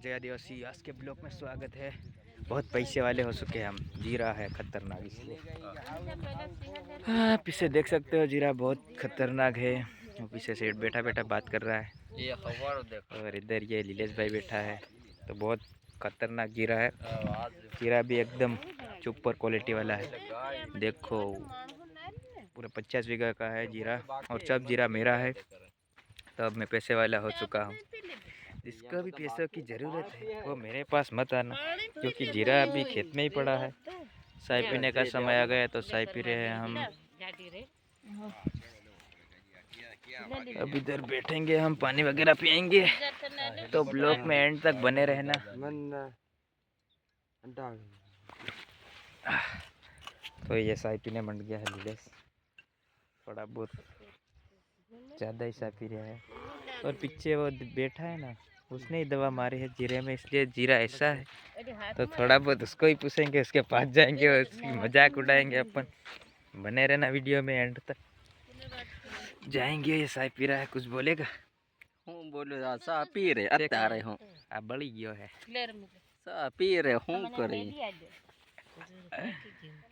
जय आदिवासी आज के ब्लॉग में स्वागत है। बहुत पैसे वाले हो चुके हैं हम। जीरा है खतरनाक इसलिए। हाँ पीछे देख सकते हो जीरा बहुत खतरनाक है। पीछे सेठ बैठा बैठा बात कर रहा है। ये खबर देखो। और इधर ये लीलेश भाई बैठा है। तो बहुत खतरनाक जीरा है। जीरा भी एकदम सुपर क्वालिटी वाला है। देखो पूरे 50 बीघा का है जीरा। और सब जीरा मेरा है। तो अब मैं पैसे वाला हो चुका हूँ। जिसको भी पैसों की ज़रूरत है वो मेरे पास मत आना, क्योंकि जीरा अभी खेत में ही पड़ा है। चाय पीने का समय आ गया तो चाय पी रहे हैं हम। अब इधर बैठेंगे हम, पानी वगैरह पियेंगे। तो ब्लॉग में एंड तक बने रहना। तो ये चाय पीने मंड गया है नीलेश। थोड़ा बहुत ज़्यादा ही चाय पी रहा है। और पीछे वो बैठा है ना, उसने ही दवा मारी है जीरे में, इसलिए जीरा ऐसा है। तो थोड़ा बहुत उसको ही पूछेंगे, उसके पास जाएंगे और उसकी मजाक उड़ाएंगे अपन। बने रहना वीडियो में एंड तक। जाएंगे। ये चाय पी रहा है, कुछ बोलेगा? हूँ बोलो सा पी रहे अत्यारे हूँ आ बड़ी गयो है। सा पी रहे हूँ करी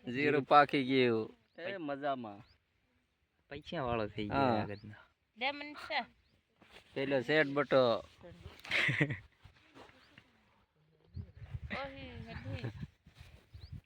जीरो पाकी गयो ए मजा में पैसा वाળો થઈ ગયો આગળનો। પેલો સેટ બટો